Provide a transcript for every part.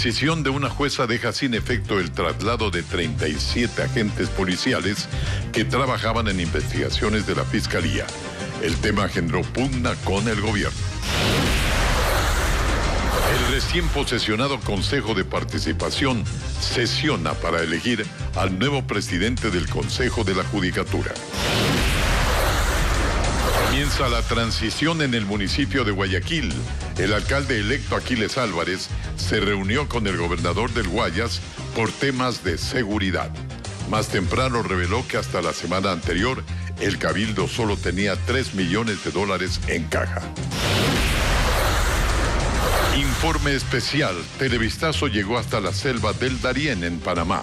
decisión de una jueza deja sin efecto el traslado de 37 agentes policiales que trabajaban en investigaciones de la Fiscalía. El tema generó pugna con el gobierno. El recién posesionado Consejo de Participación sesiona para elegir al nuevo presidente del Consejo de la Judicatura. Comienza la transición en el municipio de Guayaquil. El alcalde electo Aquiles Álvarez se reunió con el gobernador del Guayas por temas de seguridad. Más temprano reveló que hasta la semana anterior el cabildo solo tenía $3 millones en caja. Informe especial. Televistazo llegó hasta la selva del Darién en Panamá.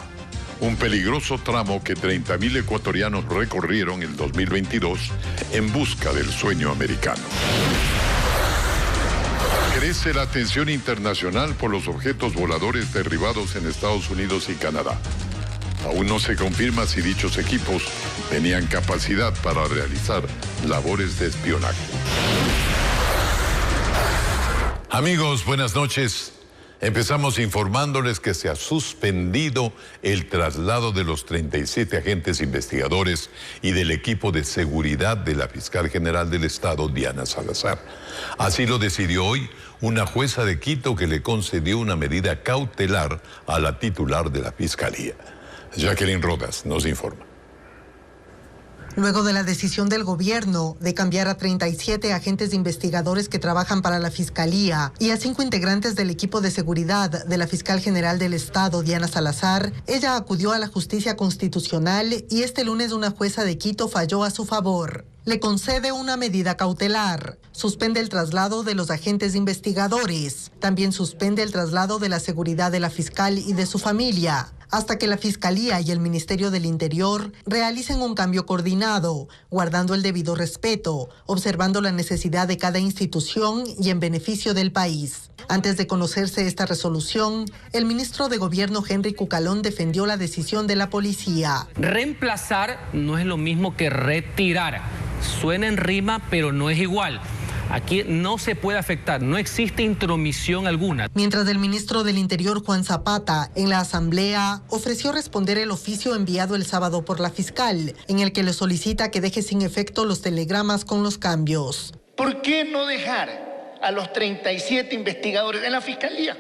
Un peligroso tramo que 30.000 ecuatorianos recorrieron en 2022 en busca del sueño americano. Crece la atención internacional por los objetos voladores derribados en Estados Unidos y Canadá. Aún no se confirma si dichos equipos tenían capacidad para realizar labores de espionaje. Amigos, buenas noches. Empezamos informándoles que se ha suspendido el traslado de los 37 agentes investigadores y del equipo de seguridad de la fiscal general del Estado, Diana Salazar. Así lo decidió hoy una jueza de Quito que le concedió una medida cautelar a la titular de la Fiscalía. Jacqueline Rodas nos informa. Luego de la decisión del gobierno de cambiar a 37 agentes investigadores que trabajan para la Fiscalía y a 5 integrantes del equipo de seguridad de la Fiscal General del Estado, Diana Salazar, ella acudió a la justicia constitucional y este lunes una jueza de Quito falló a su favor. Le concede una medida cautelar, suspende el traslado de los agentes investigadores, también suspende el traslado de la seguridad de la fiscal y de su familia, hasta que la Fiscalía y el Ministerio del Interior realicen un cambio coordinado, guardando el debido respeto, observando la necesidad de cada institución y en beneficio del país. Antes de conocerse esta resolución, el ministro de Gobierno Henry Cucalón defendió la decisión de la policía. Reemplazar no es lo mismo que retirar. Suena en rima, pero no es igual. Aquí no se puede afectar, no existe intromisión alguna. Mientras el ministro del Interior, Juan Zapata, en la Asamblea, ofreció responder el oficio enviado el sábado por la fiscal, en el que le solicita que deje sin efecto los telegramas con los cambios. ¿Por qué no dejar a los 37 investigadores en la fiscalía?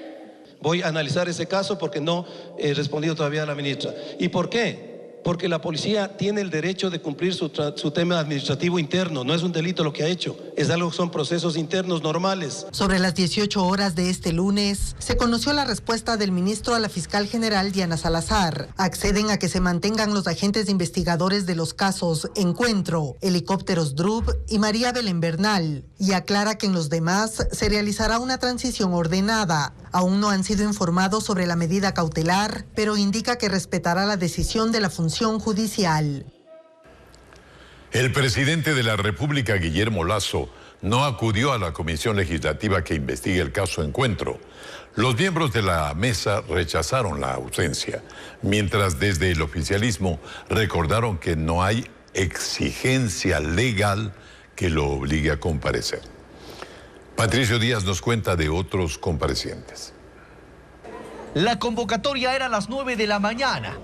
Voy a analizar ese caso porque no he respondido todavía a la ministra. ¿Y por qué? Porque la policía tiene el derecho de cumplir su tema administrativo interno. No es un delito lo que ha hecho, es algo que son procesos internos normales. Sobre las 18 horas de este lunes, se conoció la respuesta del ministro a la fiscal general Diana Salazar. Acceden a que se mantengan los agentes investigadores de los casos Encuentro, Helicópteros Drup y María Belén Bernal, y aclara que en los demás se realizará una transición ordenada. Aún no han sido informados sobre la medida cautelar, pero indica que respetará la decisión de la función judicial. El presidente de la República, Guillermo Lasso, no acudió a la comisión legislativa que investiga el caso Encuentro. Los miembros de la mesa rechazaron la ausencia, mientras desde el oficialismo recordaron que no hay exigencia legal que lo obligue a comparecer. Patricio Díaz nos cuenta de otros comparecientes. La convocatoria era a las 9 de la mañana.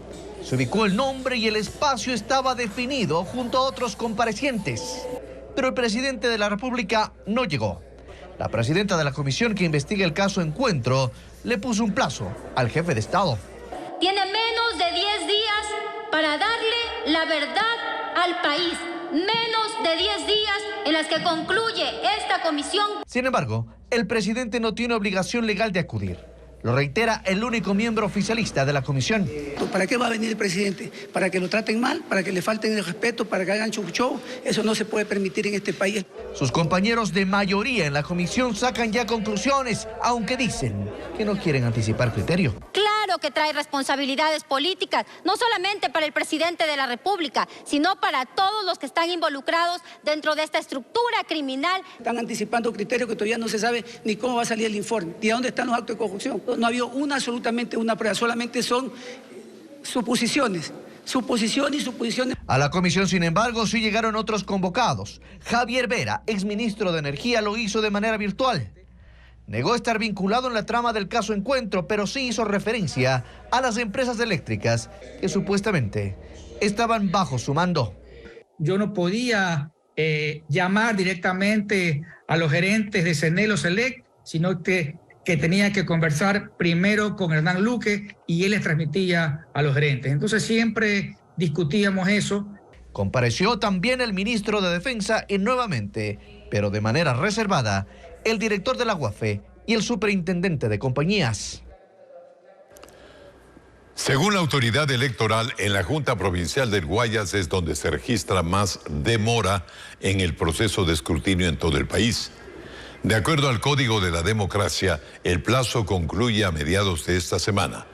Se ubicó el nombre y el espacio estaba definido junto a otros comparecientes. Pero el presidente de la República no llegó. La presidenta de la comisión que investiga el caso Encuentro le puso un plazo al jefe de Estado. Tiene menos de 10 días para darle la verdad al país. Menos de 10 días en las que concluye esta comisión. Sin embargo, el presidente no tiene obligación legal de acudir. Lo reitera el único miembro oficialista de la comisión. ¿Para qué va a venir el presidente? ¿Para que lo traten mal? ¿Para que le falten el respeto? ¿Para que hagan show? Eso no se puede permitir en este país. Sus compañeros de mayoría en la comisión sacan ya conclusiones, aunque dicen que no quieren anticipar criterio. Claro que trae responsabilidades políticas, no solamente para el presidente de la República, sino para todos los que están involucrados dentro de esta estructura criminal. Están anticipando criterios que todavía no se sabe ni cómo va a salir el informe, ni a dónde están los actos de corrupción. No ha habido absolutamente una prueba, solamente son suposiciones. Suposiciones y suposiciones. A la comisión, sin embargo, sí llegaron otros convocados. Javier Vera, exministro de Energía, lo hizo de manera virtual. negó estar vinculado en la trama del caso Encuentro, pero sí hizo referencia a las empresas eléctricas que supuestamente estaban bajo su mando. Yo no podía llamar directamente a los gerentes de Cenel o Select, sino que tenía que conversar primero con Hernán Luque y él les transmitía a los gerentes. Entonces siempre discutíamos eso. Compareció también el ministro de Defensa y nuevamente, pero de manera reservada, el director de la UAFE y el superintendente de compañías. Según la autoridad electoral, en la Junta Provincial del Guayas es donde se registra más demora en el proceso de escrutinio en todo el país. De acuerdo al Código de la Democracia, el plazo concluye a mediados de esta semana.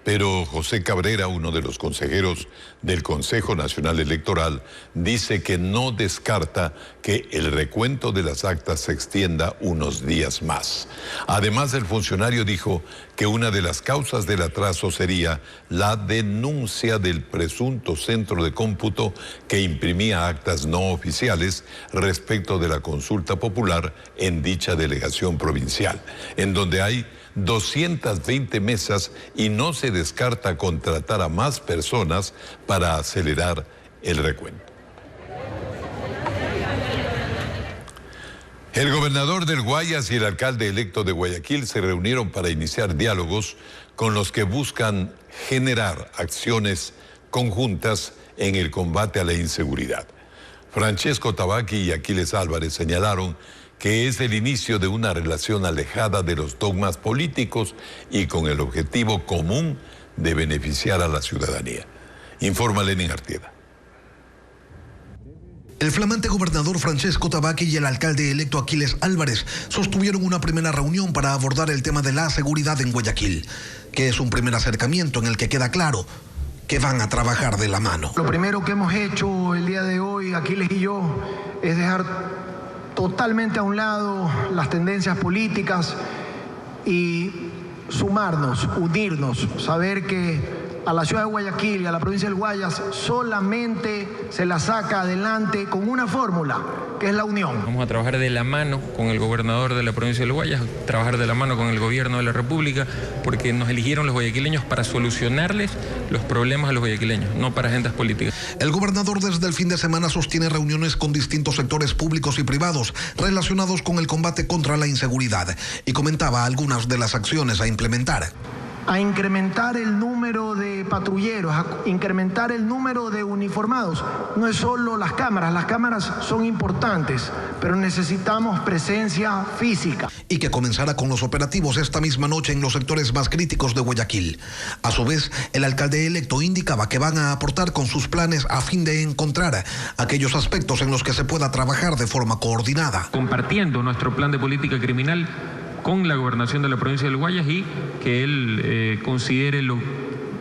Pero José Cabrera, uno de los consejeros del Consejo Nacional Electoral, dice que no descarta que el recuento de las actas se extienda unos días más. Además, el funcionario dijo que una de las causas del atraso sería la denuncia del presunto centro de cómputo que imprimía actas no oficiales respecto de la consulta popular en dicha delegación provincial, en donde hay 220 mesas y no se descarta contratar a más personas para acelerar el recuento. El gobernador del Guayas y el alcalde electo de Guayaquil se reunieron para iniciar diálogos con los que buscan generar acciones conjuntas en el combate a la inseguridad. Francesco Tabaqui y Aquiles Álvarez señalaron que es el inicio de una relación alejada de los dogmas políticos y con el objetivo común de beneficiar a la ciudadanía. Informa Lenin Artieda. El flamante gobernador Francesco Tabaqui y el alcalde electo Aquiles Álvarez sostuvieron una primera reunión para abordar el tema de la seguridad en Guayaquil, que es un primer acercamiento en el que queda claro que van a trabajar de la mano. Lo primero que hemos hecho el día de hoy, Aquiles y yo, es dejar totalmente a un lado las tendencias políticas y sumarnos, unirnos, saber que a la ciudad de Guayaquil y a la provincia del Guayas solamente se la saca adelante con una fórmula, que es la unión. Vamos a trabajar de la mano con el gobernador de la provincia del Guayas, trabajar de la mano con el gobierno de la República, porque nos eligieron los guayaquileños para solucionarles los problemas a los guayaquileños, no para agendas políticas. El gobernador desde el fin de semana sostiene reuniones con distintos sectores públicos y privados relacionados con el combate contra la inseguridad y comentaba algunas de las acciones a implementar. A incrementar el número de patrulleros, a incrementar el número de uniformados. No es solo las cámaras son importantes, pero necesitamos presencia física. Y que comenzará con los operativos esta misma noche en los sectores más críticos de Guayaquil. A su vez, el alcalde electo indicaba que van a aportar con sus planes a fin de encontrar aquellos aspectos en los que se pueda trabajar de forma coordinada. Compartiendo nuestro plan de política criminal con la gobernación de la provincia del Guayas y que él considere lo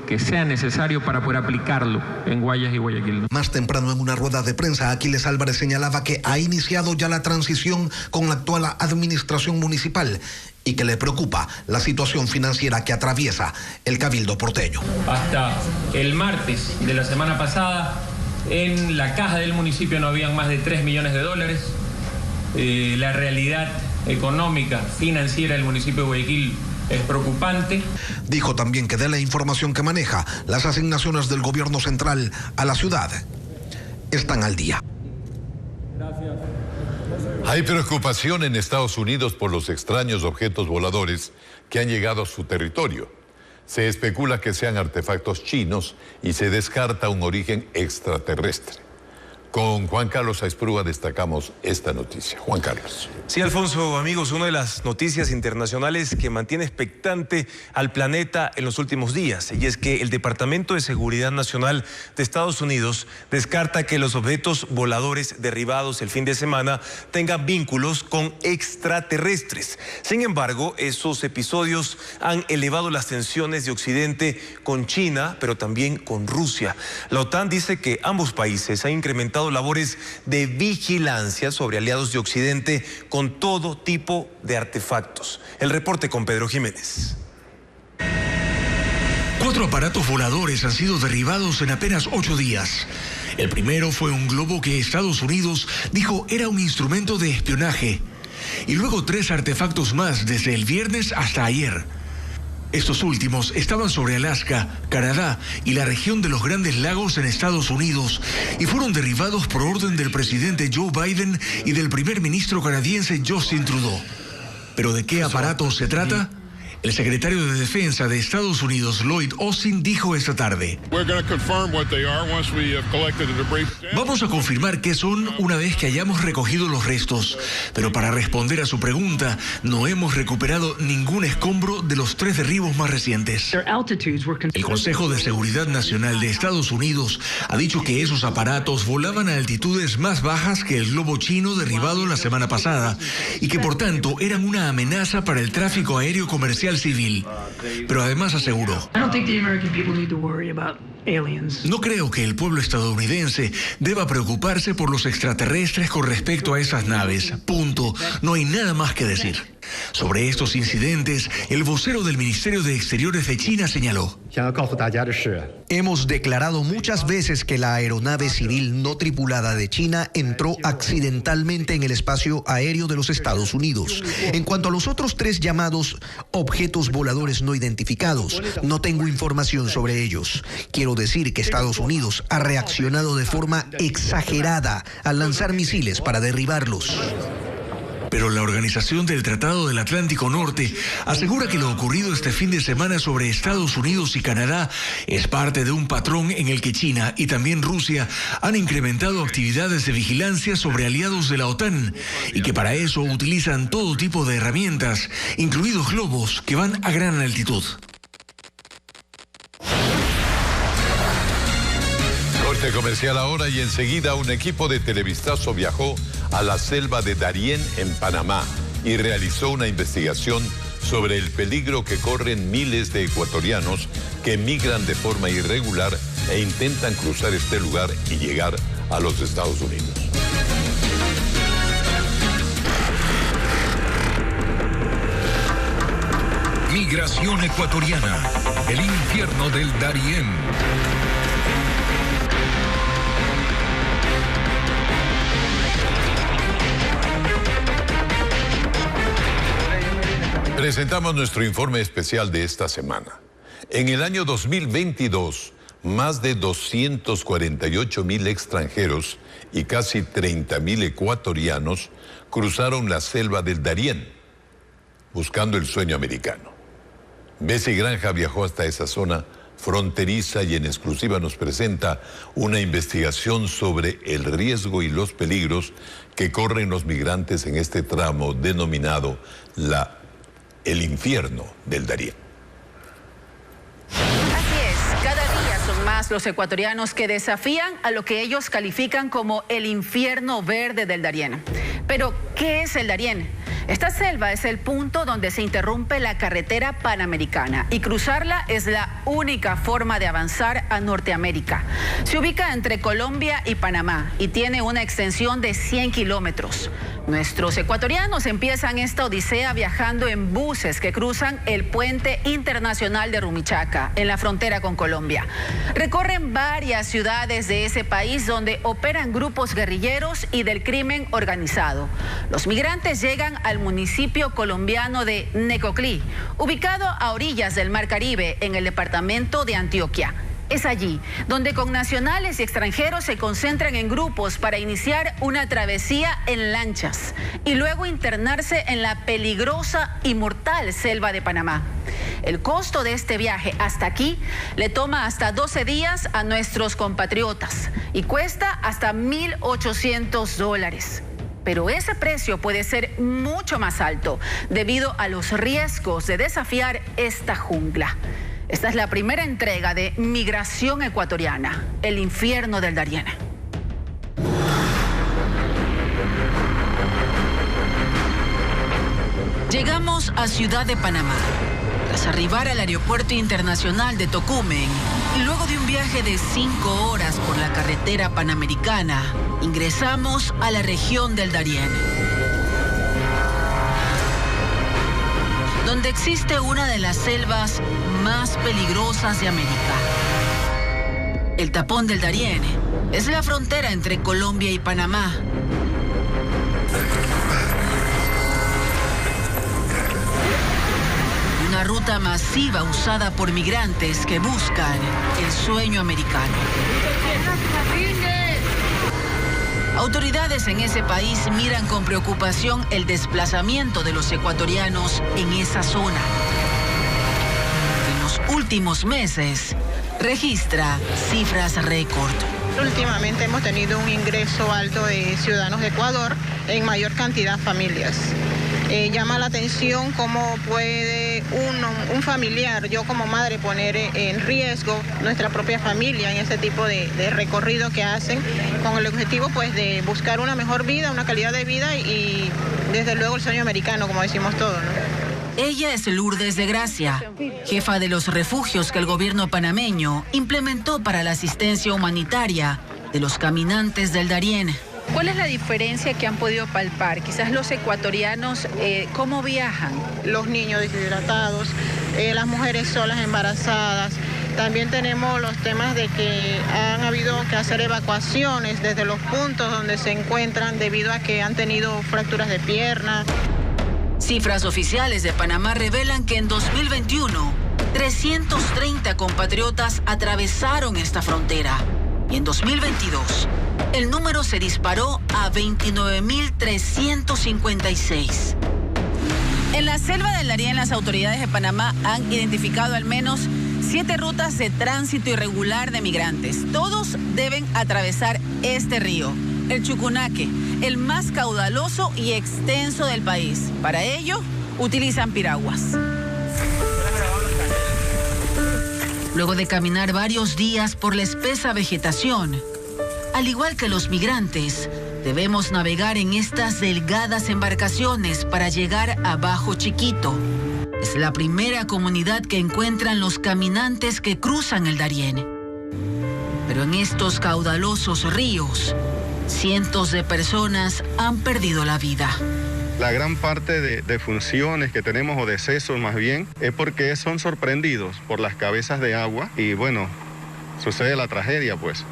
que sea necesario para poder aplicarlo en Guayas y Guayaquil. Más temprano en una rueda de prensa, Aquiles Álvarez señalaba que ha iniciado ya la transición con la actual administración municipal y que le preocupa la situación financiera que atraviesa el Cabildo porteño. Hasta el martes de la semana pasada, en la caja del municipio no habían más de 3 millones de dólares. La realidad económica, financiera del municipio de Guayaquil es preocupante. Dijo también que de la información que maneja, las asignaciones del gobierno central a la ciudad están al día. Hay preocupación en Estados Unidos por los extraños objetos voladores que han llegado a su territorio. Se especula que sean artefactos chinos y se descarta un origen extraterrestre. Con Juan Carlos Aizprúa destacamos esta noticia. Juan Carlos. Sí, Alfonso, amigos, una de las noticias internacionales que mantiene expectante al planeta en los últimos días, y es que el Departamento de Seguridad Nacional de Estados Unidos descarta que los objetos voladores derribados el fin de semana tengan vínculos con extraterrestres. Sin embargo, esos episodios han elevado las tensiones de Occidente con China, pero también con Rusia. La OTAN dice que ambos países han incrementado labores de vigilancia sobre aliados de Occidente con todo tipo de artefactos. El reporte con Pedro Jiménez. 4 aparatos voladores han sido derribados en apenas 8 días. El primero fue un globo que Estados Unidos dijo era un instrumento de espionaje. y luego 3 artefactos más desde el viernes hasta ayer. Estos últimos estaban sobre Alaska, Canadá y la región de los Grandes Lagos en Estados Unidos y fueron derribados por orden del presidente Joe Biden y del primer ministro canadiense Justin Trudeau. ¿Pero de qué aparatos se trata? El secretario de Defensa de Estados Unidos, Lloyd Austin, dijo esta tarde: vamos a confirmar qué son una vez que hayamos recogido los restos, pero para responder a su pregunta, no hemos recuperado ningún escombro de los 3 derribos más recientes. El Consejo de Seguridad Nacional de Estados Unidos ha dicho que esos aparatos volaban a altitudes más bajas que el globo chino derribado la semana pasada y que por tanto eran una amenaza para el tráfico aéreo comercial civil. Pero además aseguró: no creo que el pueblo estadounidense deba preocuparse por los extraterrestres con respecto a esas naves. Punto. No hay nada más que decir. Sobre estos incidentes, el vocero del Ministerio de Exteriores de China señaló: hemos declarado muchas veces que la aeronave civil no tripulada de China entró accidentalmente en el espacio aéreo de los Estados Unidos. En cuanto a los otros 3 llamados objetos voladores no identificados, no tengo información sobre ellos. Quiero decir que Estados Unidos ha reaccionado de forma exagerada al lanzar misiles para derribarlos. Pero la Organización del Tratado del Atlántico Norte asegura que lo ocurrido este fin de semana sobre Estados Unidos y Canadá es parte de un patrón en el que China y también Rusia han incrementado actividades de vigilancia sobre aliados de la OTAN y que para eso utilizan todo tipo de herramientas, incluidos globos que van a gran altitud. Corte comercial ahora y enseguida un equipo de Televistazo viajó a la selva de Darién en Panamá y realizó una investigación sobre el peligro que corren miles de ecuatorianos que migran de forma irregular e intentan cruzar este lugar y llegar a los Estados Unidos. Migración ecuatoriana, el infierno del Darién. Presentamos nuestro informe especial de esta semana. En el año 2022, más de 248,000 extranjeros y casi 30,000 ecuatorianos cruzaron la selva del Darién, buscando el sueño americano. Bessie Granja viajó hasta esa zona fronteriza y en exclusiva nos presenta una investigación sobre el riesgo y los peligros que corren los migrantes en este tramo denominado el infierno del Darién. Así es, cada día son más los ecuatorianos que desafían a lo que ellos califican como el infierno verde del Darién. Pero, ¿qué es el Darién? Esta selva es el punto donde se interrumpe la carretera panamericana y cruzarla es la única forma de avanzar a Norteamérica. Se ubica entre Colombia y Panamá y tiene una extensión de 100 kilómetros. Nuestros ecuatorianos empiezan esta odisea viajando en buses que cruzan el puente internacional de Rumichaca, en la frontera con Colombia. Recorren varias ciudades de ese país donde operan grupos guerrilleros y del crimen organizado. Los migrantes llegan al municipio colombiano de Necoclí, ubicado a orillas del Mar Caribe, en el departamento de Antioquia. Es allí donde connacionales y extranjeros se concentran en grupos para iniciar una travesía en lanchas y luego internarse en la peligrosa y mortal selva de Panamá. El costo de este viaje hasta aquí le toma hasta 12 días a nuestros compatriotas y cuesta hasta $1,800. Pero ese precio puede ser mucho más alto debido a los riesgos de desafiar esta jungla. Esta es la primera entrega de Migración Ecuatoriana, el infierno del Darién. Llegamos a Ciudad de Panamá. Tras arribar al aeropuerto internacional de Tocumen, y luego de un viaje de 5 horas por la carretera panamericana, ingresamos a la región del Darién, donde existe una de las selvas más peligrosas de América. El tapón del Darién es la frontera entre Colombia y Panamá. Una ruta masiva usada por migrantes que buscan el sueño americano. Autoridades en ese país miran con preocupación el desplazamiento de los ecuatorianos en esa zona. En los últimos meses, registra cifras récord. Últimamente hemos tenido un ingreso alto de ciudadanos de Ecuador en mayor cantidad de familias. Llama la atención cómo puede un familiar, yo como madre, poner en riesgo nuestra propia familia en ese tipo de recorrido que hacen con el objetivo pues de buscar una mejor vida, una calidad de vida y desde luego el sueño americano, como decimos todos, ¿no? Ella es Lourdes de Gracia, jefa de los refugios que el gobierno panameño implementó para la asistencia humanitaria de los caminantes del Darién. ¿Cuál es la diferencia que han podido palpar? Quizás los ecuatorianos, ¿cómo viajan? Los niños deshidratados, las mujeres solas embarazadas. También tenemos los temas de que han habido que hacer evacuaciones desde los puntos donde se encuentran debido a que han tenido fracturas de pierna. Cifras oficiales de Panamá revelan que en 2021, 330 compatriotas atravesaron esta frontera. Y en 2022, el número se disparó a 29.356. En la selva del Darién, las autoridades de Panamá han identificado al menos 7 rutas de tránsito irregular de migrantes. Todos deben atravesar este río, el Chucunaque, el más caudaloso y extenso del país. Para ello, utilizan piraguas. Luego de caminar varios días por la espesa vegetación, al igual que los migrantes, debemos navegar en estas delgadas embarcaciones para llegar a Bajo Chiquito. Es la primera comunidad que encuentran los caminantes que cruzan el Darién. Pero en estos caudalosos ríos, cientos de personas han perdido la vida. La gran parte de funciones que tenemos, o decesos más bien, es porque son sorprendidos por las cabezas de agua y bueno, sucede la tragedia pues.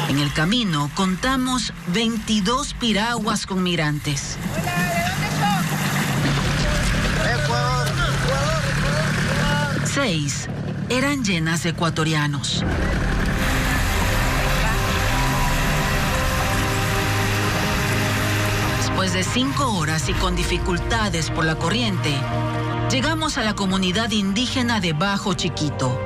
En el camino contamos 22 piraguas con migrantes. 6 eran llenas de ecuatorianos. Después de 5 horas y con dificultades por la corriente, llegamos a la comunidad indígena de Bajo Chiquito.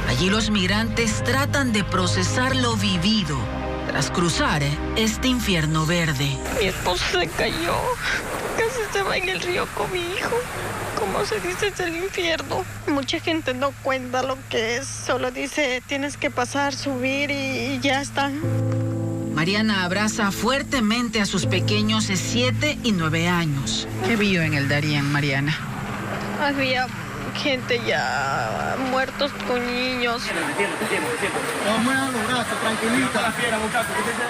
Allí los migrantes tratan de procesar lo vivido tras cruzar este infierno verde. Mi esposo se cayó, casi se va en el río con mi hijo. Como se dice, es el infierno. Mucha gente no cuenta lo que es, solo dice tienes que pasar, subir y ya está. Mariana abraza fuertemente a sus pequeños de 7 y 9 años. ¿Qué vio en el Darién, Mariana? Había gente ya muertos con niños.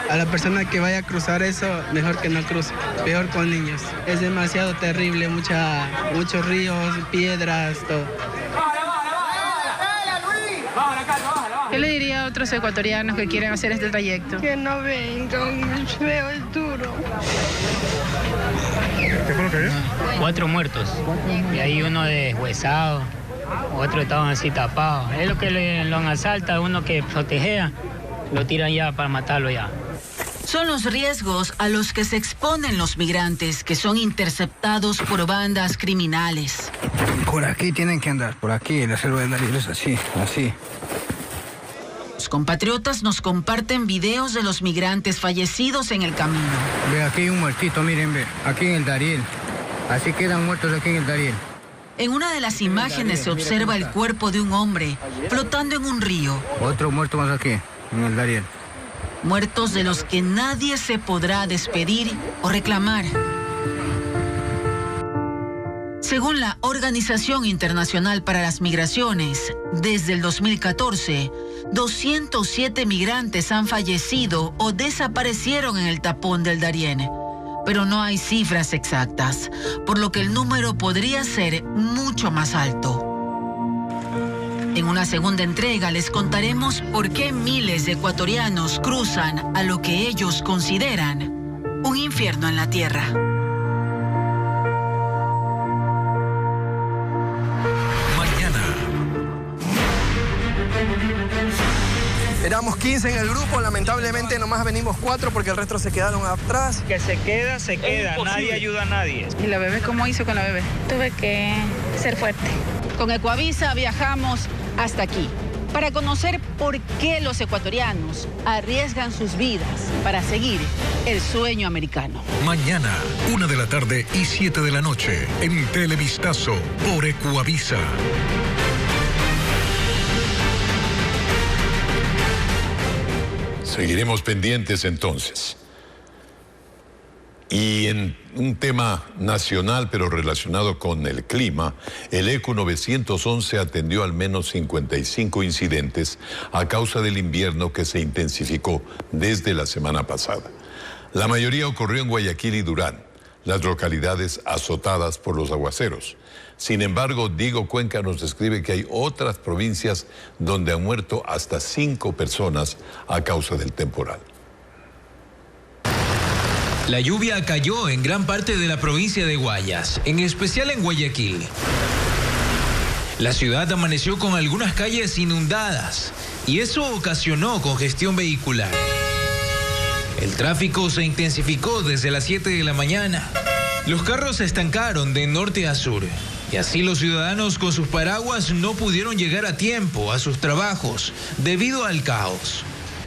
A la persona que vaya a cruzar eso, mejor que no cruce, peor con niños. Es demasiado terrible, muchos ríos, piedras, todo. ¿Qué le diría a otros ecuatorianos que quieren hacer este trayecto? Que no vengan, feo, es duro. ¿Qué fue lo que vio? 4 muertos, y ahí uno deshuesado, otro estaban así tapados. Es lo que lo asalta, uno que protegea, lo tiran ya para matarlo ya. Son los riesgos a los que se exponen los migrantes que son interceptados por bandas criminales. Por aquí tienen que andar, por aquí, la selva del Darién es así. Los compatriotas nos comparten videos de los migrantes fallecidos en el camino. Ve, aquí hay un muertito, miren, ve, aquí en el Darién. Así quedan muertos aquí en el Darién. En una de las imágenes se observa el cuerpo de un hombre flotando en un río. Otro muerto más aquí, en el Darién. Muertos de los que nadie se podrá despedir o reclamar. Según la Organización Internacional para las Migraciones, desde el 2014, 207 migrantes han fallecido o desaparecieron en el tapón del Darién. Pero no hay cifras exactas, por lo que el número podría ser mucho más alto. En una segunda entrega les contaremos por qué miles de ecuatorianos cruzan a lo que ellos consideran un infierno en la tierra. Éramos 15 en el grupo, lamentablemente nomás venimos 4 porque el resto se quedaron atrás. Que se queda, nadie ayuda a nadie. ¿Y la bebé cómo hizo con la bebé? Tuve que ser fuerte. Con Ecuavisa viajamos hasta aquí para conocer por qué los ecuatorianos arriesgan sus vidas para seguir el sueño americano. Mañana, 1 de la tarde y 7 de la noche, en Televistazo por Ecuavisa. Seguiremos pendientes entonces. Y en un tema nacional, pero relacionado con el clima, el ECU 911 atendió al menos 55 incidentes a causa del invierno que se intensificó desde la semana pasada. La mayoría ocurrió en Guayaquil y Durán, las localidades azotadas por los aguaceros. Sin embargo, Diego Cuenca nos describe que hay otras provincias donde han muerto hasta 5 personas a causa del temporal. La lluvia cayó en gran parte de la provincia de Guayas, en especial en Guayaquil. La ciudad amaneció con algunas calles inundadas y eso ocasionó congestión vehicular. El tráfico se intensificó desde las 7 de la mañana. Los carros se estancaron de norte a sur y así los ciudadanos con sus paraguas no pudieron llegar a tiempo a sus trabajos debido al caos.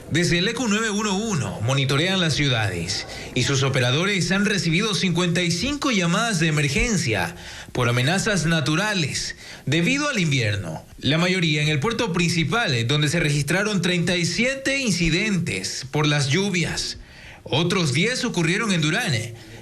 Desde el ECU 911 monitorean las ciudades y sus operadores han recibido 55 llamadas de emergencia por amenazas naturales debido al invierno. La mayoría en el puerto principal, donde se registraron 37 incidentes por las lluvias. Otros 10 ocurrieron en Durán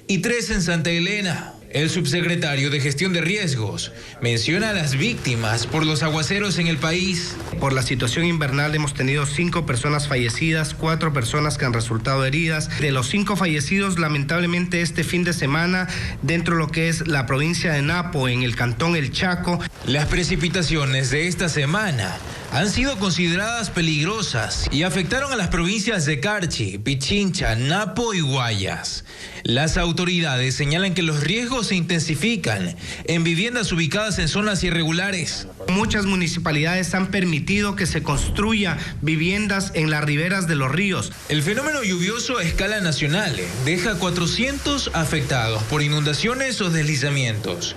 y 3 en Santa Elena. El subsecretario de Gestión de Riesgos menciona a las víctimas por los aguaceros en el país. Por la situación invernal hemos tenido 5 personas fallecidas, 4 personas que han resultado heridas. De los 5 fallecidos, lamentablemente este fin de semana, dentro de lo que es la provincia de Napo, en el cantón El Chaco. Las precipitaciones de esta semana han sido consideradas peligrosas y afectaron a las provincias de Carchi, Pichincha, Napo y Guayas. Las autoridades señalan que los riesgos se intensifican en viviendas ubicadas en zonas irregulares. Muchas municipalidades han permitido que se construya viviendas en las riberas de los ríos. El fenómeno lluvioso a escala nacional deja 400 afectados por inundaciones o deslizamientos.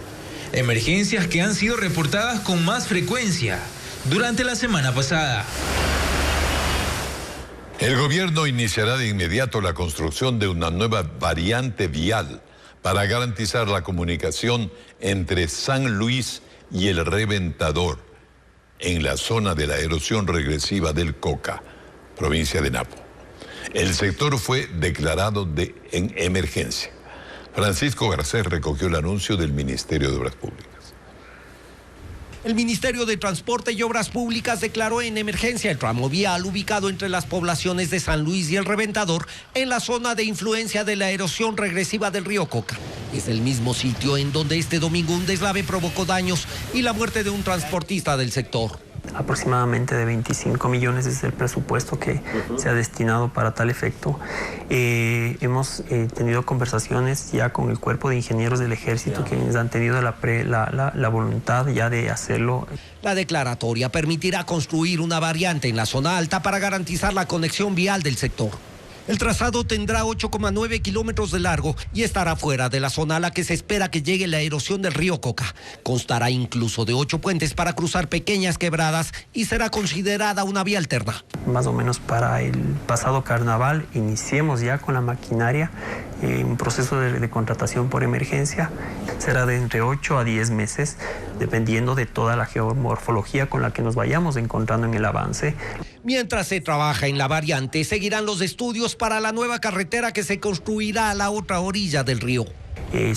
Emergencias que han sido reportadas con más frecuencia durante la semana pasada. El gobierno iniciará de inmediato la construcción de una nueva variante vial para garantizar la comunicación entre San Luis y el Reventador en la zona de la erosión regresiva del Coca, provincia de Napo. El sector fue declarado en emergencia. Francisco Garcés recogió el anuncio del Ministerio de Obras Públicas. El Ministerio de Transporte y Obras Públicas declaró en emergencia el tramo vial ubicado entre las poblaciones de San Luis y El Reventador en la zona de influencia de la erosión regresiva del río Coca. Es el mismo sitio en donde este domingo un deslave provocó daños y la muerte de un transportista del sector. Aproximadamente de 25 millones es el presupuesto que se ha destinado para tal efecto. Hemos tenido conversaciones ya con el cuerpo de ingenieros del ejército, quienes han tenido la voluntad ya de hacerlo. La declaratoria permitirá construir una variante en la zona alta para garantizar la conexión vial del sector. El trazado tendrá 8,9 kilómetros de largo y estará fuera de la zona a la que se espera que llegue la erosión del río Coca. Constará incluso de 8 puentes para cruzar pequeñas quebradas y será considerada una vía alterna. Más o menos para el pasado carnaval iniciemos ya con la maquinaria, un proceso de contratación por emergencia. Será de entre 8 a 10 meses, dependiendo de toda la geomorfología con la que nos vayamos encontrando en el avance. Mientras se trabaja en la variante, seguirán los estudios para la nueva carretera que se construirá a la otra orilla del río.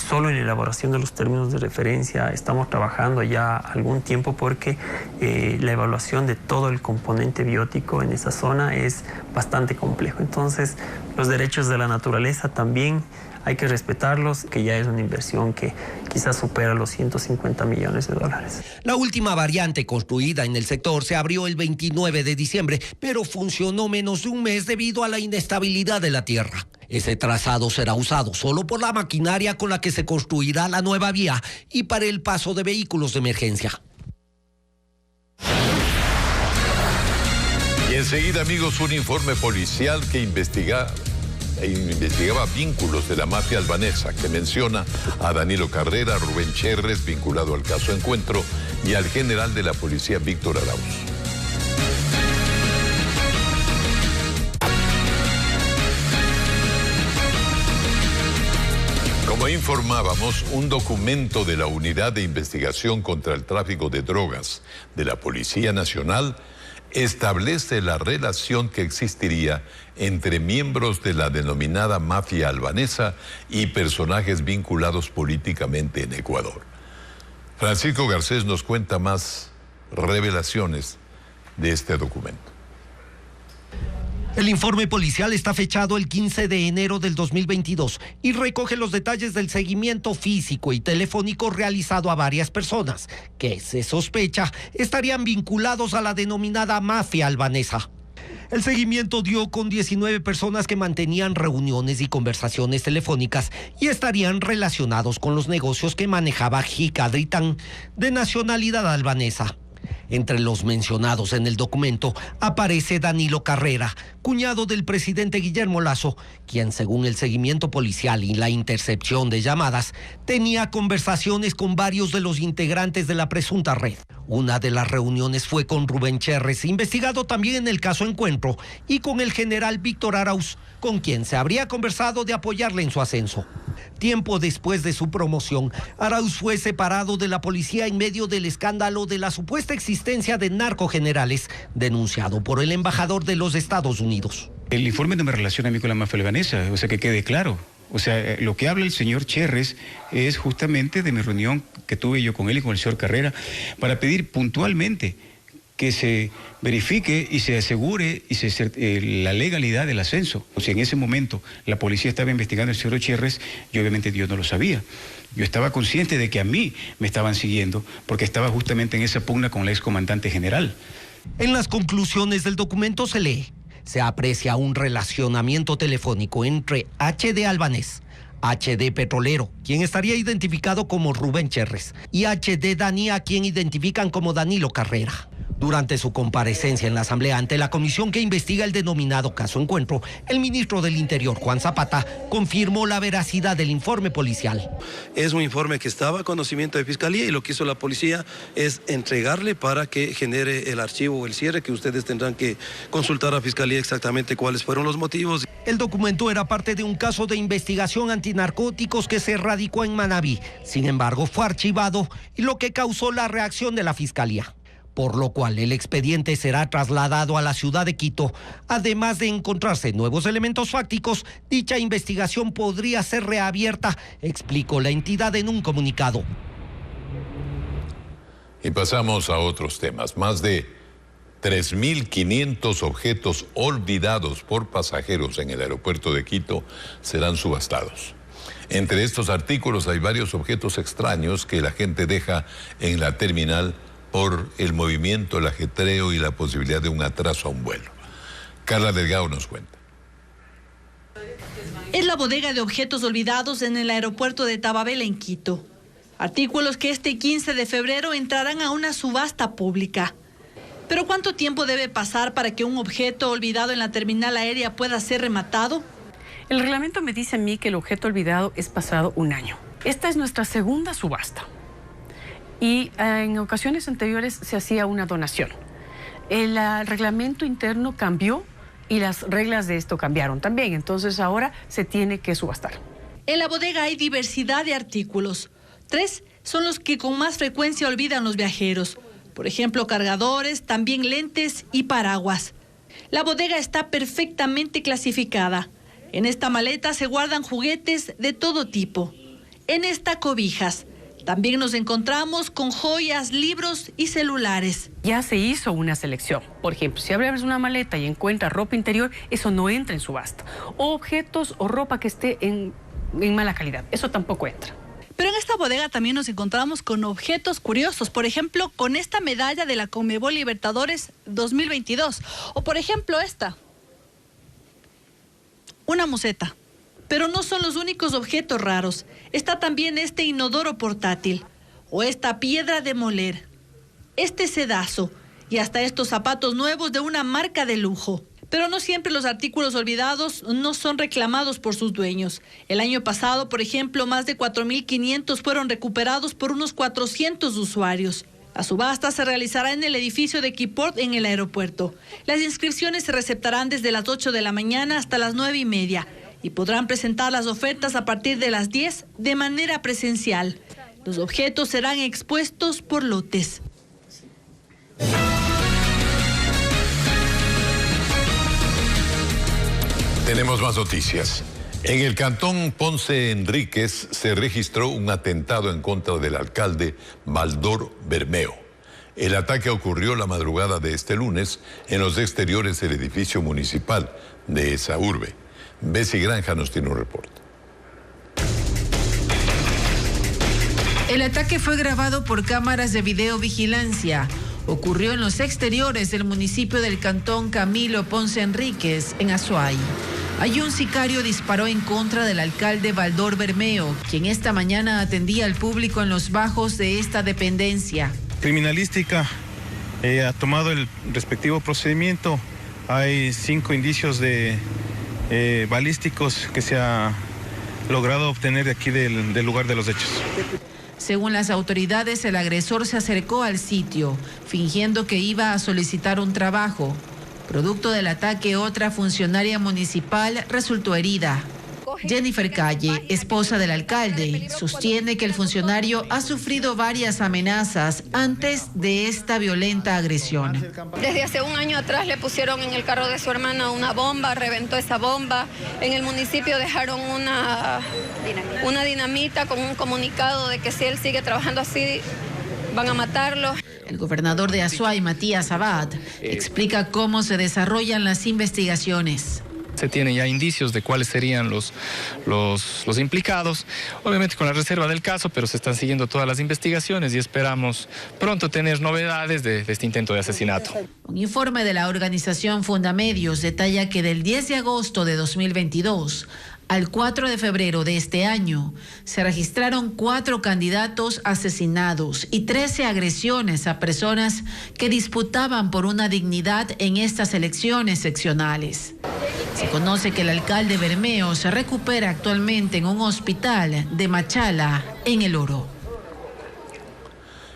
Solo en la elaboración de los términos de referencia estamos trabajando ya algún tiempo porque la evaluación de todo el componente biótico en esa zona es bastante complejo. Entonces, los derechos de la naturaleza también hay que respetarlos, que ya es una inversión que quizás supera los 150 millones de dólares. La última variante construida en el sector se abrió el 29 de diciembre, pero funcionó menos de un mes debido a la inestabilidad de la tierra. Ese trazado será usado solo por la maquinaria con la que se construirá la nueva vía y para el paso de vehículos de emergencia. Y Enseguida, amigos, un informe policial que investigaba vínculos de la mafia albanesa, que menciona a Danilo Carrera, a Rubén Cherres, vinculado al caso Encuentro, y al general de la policía, Víctor Arauz. Como informábamos, un documento de la Unidad de Investigación contra el Tráfico de Drogas de la Policía Nacional establece la relación que existiría entre miembros de la denominada mafia albanesa y personajes vinculados políticamente en Ecuador. Francisco Garcés nos cuenta más revelaciones de este documento. El informe policial está fechado el 15 de enero del 2022 y recoge los detalles del seguimiento físico y telefónico realizado a varias personas que se sospecha estarían vinculados a la denominada mafia albanesa. El seguimiento dio con 19 personas que mantenían reuniones y conversaciones telefónicas y estarían relacionados con los negocios que manejaba Jika Dritan, de nacionalidad albanesa. Entre los mencionados en el documento aparece Danilo Carrera, cuñado del presidente Guillermo Lasso, quien, según el seguimiento policial y la intercepción de llamadas, tenía conversaciones con varios de los integrantes de la presunta red. Una de las reuniones fue con Rubén Cherres, investigado también en el caso Encuentro, y con el general Víctor Arauz, con quien se habría conversado de apoyarle en su ascenso. Tiempo después de su promoción, Arauz fue separado de la policía en medio del escándalo de la supuesta existencia de narcogenerales, denunciado por el embajador de los Estados Unidos. El informe no me relaciona a mí con la mafia albanesa, o sea, que quede claro. O sea, lo que habla el señor Cherres es justamente de mi reunión que tuve yo con él y con el señor Carrera para pedir puntualmente que se verifique y se asegure la legalidad del ascenso. O sea, en ese momento la policía estaba investigando al señor Cherres y obviamente yo no lo sabía. Yo estaba consciente de que a mí me estaban siguiendo porque estaba justamente en esa pugna con el excomandante general. En las conclusiones del documento se lee: se aprecia un relacionamiento telefónico entre HD albanés, HD petrolero, quien estaría identificado como Rubén Cherres, y HD Dani, a quien identifican como Danilo Carrera. Durante su comparecencia en la Asamblea ante la comisión que investiga el denominado caso Encuentro, el ministro del Interior, Juan Zapata, confirmó la veracidad del informe policial. Es un informe que estaba a conocimiento de Fiscalía y lo que hizo la policía es entregarle para que genere el archivo o el cierre, que ustedes tendrán que consultar a Fiscalía exactamente cuáles fueron los motivos. El documento era parte de un caso de investigación antinarcóticos que se radicó en Manabí. Sin embargo, fue archivado, y lo que causó la reacción de la Fiscalía, por lo cual el expediente será trasladado a la ciudad de Quito. Además de encontrarse nuevos elementos fácticos, dicha investigación podría ser reabierta, explicó la entidad en un comunicado. Y pasamos a otros temas. Más de 3.500 objetos olvidados por pasajeros en el aeropuerto de Quito serán subastados. Entre estos artículos hay varios objetos extraños que la gente deja en la terminal por el movimiento, el ajetreo y la posibilidad de un atraso a un vuelo. Carla Delgado nos cuenta. Es la bodega de objetos olvidados en el aeropuerto de Tababela, en Quito. Artículos que este 15 de febrero entrarán a una subasta pública. Pero ¿cuánto tiempo debe pasar para que un objeto olvidado en la terminal aérea pueda ser rematado? El reglamento me dice a mí que el objeto olvidado es pasado un año. Esta es nuestra segunda subasta. Y en ocasiones anteriores se hacía una donación. El reglamento interno cambió y las reglas de esto cambiaron también. Entonces ahora se tiene que subastar. En la bodega hay diversidad de artículos. 3 son los que con más frecuencia olvidan los viajeros. Por ejemplo, cargadores, también lentes y paraguas. La bodega está perfectamente clasificada. En esta maleta se guardan juguetes de todo tipo. En esta, cobijas. También nos encontramos con joyas, libros y celulares. Ya se hizo una selección. Por ejemplo, si abres una maleta y encuentras ropa interior, eso no entra en subasta. O objetos o ropa que esté en mala calidad, eso tampoco entra. Pero en esta bodega también nos encontramos con objetos curiosos. Por ejemplo, con esta medalla de la Conmebol Libertadores 2022. O por ejemplo esta. Una museta. Pero no son los únicos objetos raros. Está también este inodoro portátil, o esta piedra de moler, este sedazo y hasta estos zapatos nuevos de una marca de lujo. Pero no siempre los artículos olvidados no son reclamados por sus dueños. El año pasado, por ejemplo, más de 4.500 fueron recuperados por unos 400 usuarios. La subasta se realizará en el edificio de Keyport en el aeropuerto. Las inscripciones se receptarán desde las 8 de la mañana hasta las 9:30 y podrán presentar las ofertas a partir de las 10 de manera presencial. Los objetos serán expuestos por lotes. Tenemos más noticias. En el cantón Ponce Enríquez se registró un atentado en contra del alcalde Baldor Bermeo. El ataque ocurrió la madrugada de este lunes en los exteriores del edificio municipal de esa urbe. Bessie Granja nos tiene un reporte. El ataque fue grabado por cámaras de videovigilancia. Ocurrió en los exteriores del municipio del cantón Camilo Ponce Enríquez, en Azuay. Allí un sicario disparó en contra del alcalde Baldor Bermeo, quien esta mañana atendía al público en los bajos de esta dependencia. Criminalística ha tomado el respectivo procedimiento. Hay 5 indicios de balísticos que se ha logrado obtener de aquí del lugar de los hechos. Según las autoridades, el agresor se acercó al sitio, fingiendo que iba a solicitar un trabajo. Producto del ataque, otra funcionaria municipal resultó herida. Jennifer Calle, esposa del alcalde, sostiene que el funcionario ha sufrido varias amenazas antes de esta violenta agresión. Desde hace un año atrás le pusieron en el carro de su hermana una bomba, reventó esa bomba. En el municipio dejaron una dinamita con un comunicado de que si él sigue trabajando así, van a matarlo. El gobernador de Azuay, Matías Abad, explica cómo se desarrollan las investigaciones. Se tienen ya indicios de cuáles serían los implicados, obviamente con la reserva del caso, pero se están siguiendo todas las investigaciones y esperamos pronto tener novedades de este intento de asesinato. Un informe de la organización Fundamedios detalla que del 10 de agosto de 2022 al 4 de febrero de este año, se registraron 4 candidatos asesinados y 13 agresiones a personas que disputaban por una dignidad en estas elecciones seccionales. Se conoce que el alcalde Bermeo se recupera actualmente en un hospital de Machala, en El Oro.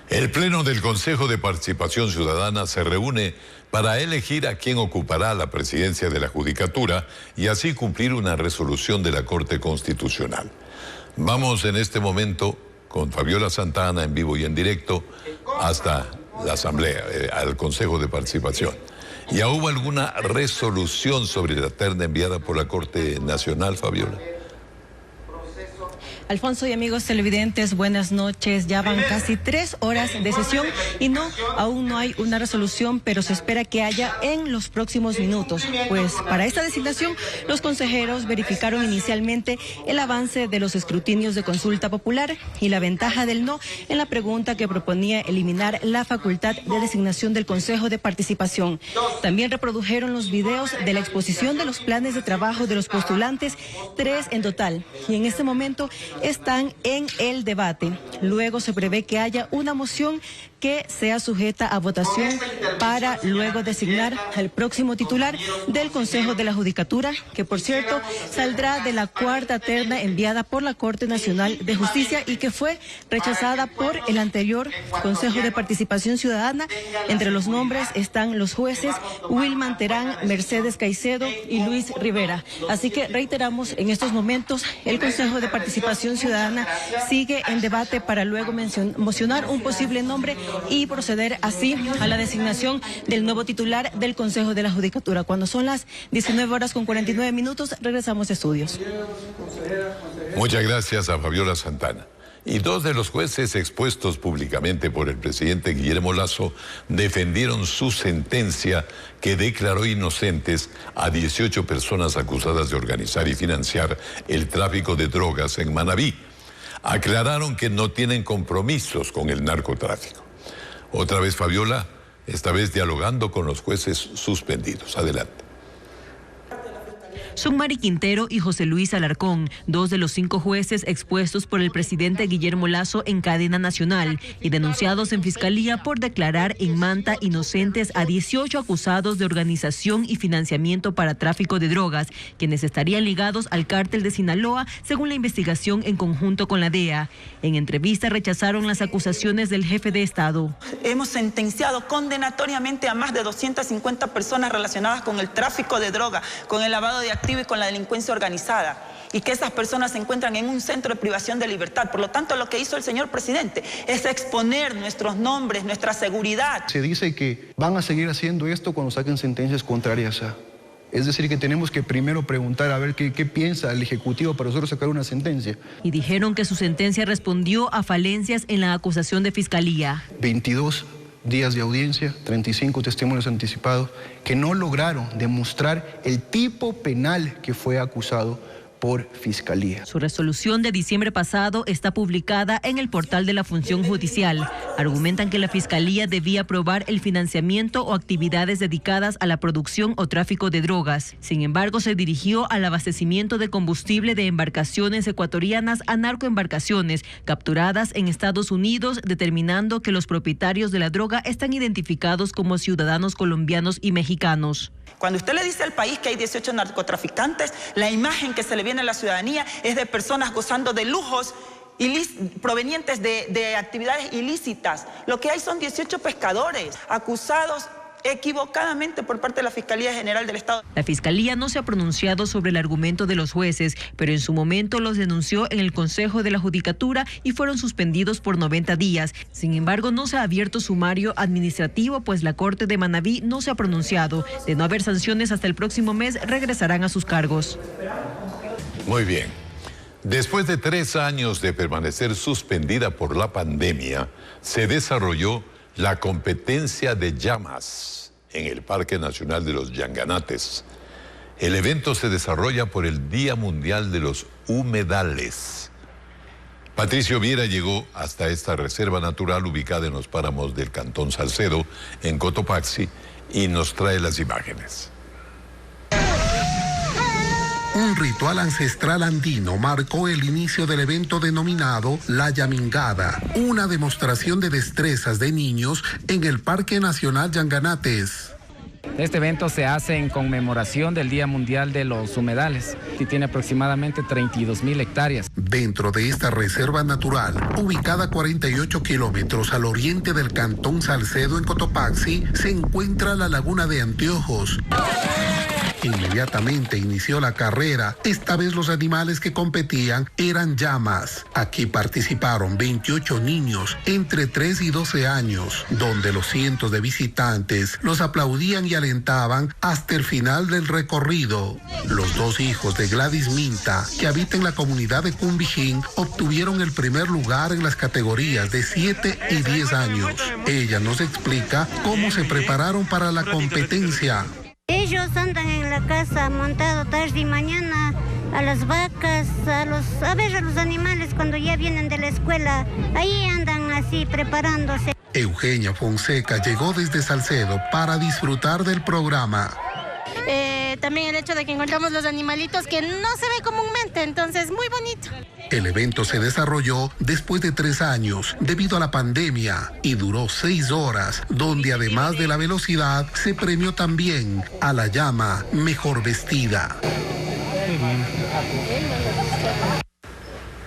El Pleno del Consejo de Participación Ciudadana se reúne para elegir a quien ocupará la presidencia de la Judicatura y así cumplir una resolución de la Corte Constitucional. Vamos en este momento con Fabiola Santana en vivo y en directo hasta la Asamblea, al Consejo de Participación. ¿Ya hubo alguna resolución sobre la terna enviada por la Corte Nacional, Fabiola? Alfonso y amigos televidentes, buenas noches. Ya van casi 3 horas de sesión y aún no hay una resolución, pero se espera que haya en los próximos minutos. Pues para esta designación, los consejeros verificaron inicialmente el avance de los escrutinios de consulta popular y la ventaja del no en la pregunta que proponía eliminar la facultad de designación del Consejo de Participación. También reprodujeron los videos de la exposición de los planes de trabajo de los postulantes, 3 en total, y en este momento están en el debate. Luego se prevé que haya una moción que sea sujeta a votación para luego designar al próximo titular del Consejo de la Judicatura, que por cierto saldrá de la 4ª terna enviada por la Corte Nacional de Justicia y que fue rechazada por el anterior Consejo de Participación Ciudadana. Entre los nombres están los jueces Wilman Terán, Mercedes Caicedo y Luis Rivera. Así que reiteramos, en estos momentos el Consejo de Participación Ciudadana sigue en debate para luego mocionar un posible nombre y proceder así a la designación del nuevo titular del Consejo de la Judicatura. Cuando son las 19:49, regresamos a estudios. Muchas gracias a Fabiola Santana. Y 2 de los jueces expuestos públicamente por el presidente Guillermo Lasso defendieron su sentencia que declaró inocentes a 18 personas acusadas de organizar y financiar el tráfico de drogas en Manabí. Aclararon que no tienen compromisos con el narcotráfico. Otra vez Fabiola, esta vez dialogando con los jueces suspendidos. Adelante. Son Mari Quintero y José Luis Alarcón, 2 de los 5 jueces expuestos por el presidente Guillermo Lasso en cadena nacional y denunciados en fiscalía por declarar en Manta inocentes a 18 acusados de organización y financiamiento para tráfico de drogas, quienes estarían ligados al cártel de Sinaloa, según la investigación en conjunto con la DEA. En entrevista rechazaron las acusaciones del jefe de Estado. Hemos sentenciado condenatoriamente a más de 250 personas relacionadas con el tráfico de droga, con el lavado de activos y con la delincuencia organizada, y que esas personas se encuentran en un centro de privación de libertad. Por lo tanto, lo que hizo el señor presidente es exponer nuestros nombres, nuestra seguridad. Se dice que van a seguir haciendo esto cuando saquen sentencias contrarias a... Es decir, que tenemos que primero preguntar a ver qué piensa el Ejecutivo para nosotros sacar una sentencia. Y dijeron que su sentencia respondió a falencias en la acusación de fiscalía. 22 días de audiencia, 35 testimonios anticipados, que no lograron demostrar el tipo penal que fue acusado por Fiscalía. Su resolución de diciembre pasado está publicada en el portal de la Función Judicial. Argumentan que la Fiscalía debía probar el financiamiento o actividades dedicadas a la producción o tráfico de drogas. Sin embargo, se dirigió al abastecimiento de combustible de embarcaciones ecuatorianas a narcoembarcaciones capturadas en Estados Unidos, determinando que los propietarios de la droga están identificados como ciudadanos colombianos y mexicanos. Cuando usted le dice al país que hay 18 narcotraficantes, la imagen que se le viene a la ciudadanía es de personas gozando de lujos provenientes de actividades ilícitas. Lo que hay son 18 pescadores acusados equivocadamente por parte de la Fiscalía General del Estado. La Fiscalía no se ha pronunciado sobre el argumento de los jueces, pero en su momento los denunció en el Consejo de la Judicatura y fueron suspendidos por 90 días. Sin embargo, no se ha abierto sumario administrativo, pues la Corte de Manabí no se ha pronunciado. De no haber sanciones hasta el próximo mes, regresarán a sus cargos. Muy bien. Después de 3 años de permanecer suspendida por la pandemia, se desarrolló la competencia de llamas en el Parque Nacional de los Yanganates. El evento se desarrolla por el Día Mundial de los Humedales. Patricio Viera llegó hasta esta reserva natural ubicada en los páramos del Cantón Salcedo, en Cotopaxi, y nos trae las imágenes. Un ritual ancestral andino marcó el inicio del evento denominado La Yamingada, una demostración de destrezas de niños en el Parque Nacional Yanganates. Este evento se hace en conmemoración del Día Mundial de los Humedales y tiene aproximadamente 32.000 hectáreas. Dentro de esta reserva natural, ubicada a 48 kilómetros al oriente del Cantón Salcedo en Cotopaxi, se encuentra la Laguna de Anteojos. Inmediatamente inició la carrera. Esta vez los animales que competían eran llamas. Aquí participaron 28 niños entre 3 y 12 años, donde los cientos de visitantes los aplaudían y alentaban hasta el final del recorrido. Los 2 hijos de Gladys Minta, que habita en la comunidad de Cumbijín, obtuvieron el primer lugar en las categorías de 7 y 10 años. Ella nos explica cómo se prepararon para la competencia. Ellos andan en la casa montado tarde y mañana a las vacas, a los animales cuando ya vienen de la escuela. Ahí andan así preparándose. Eugenia Fonseca llegó desde Salcedo para disfrutar del programa. También el hecho de que encontramos los animalitos que no se ve comúnmente, entonces muy bonito. El evento se desarrolló después de 3 años debido a la pandemia y duró 6 horas, donde además de la velocidad se premió también a la llama mejor vestida.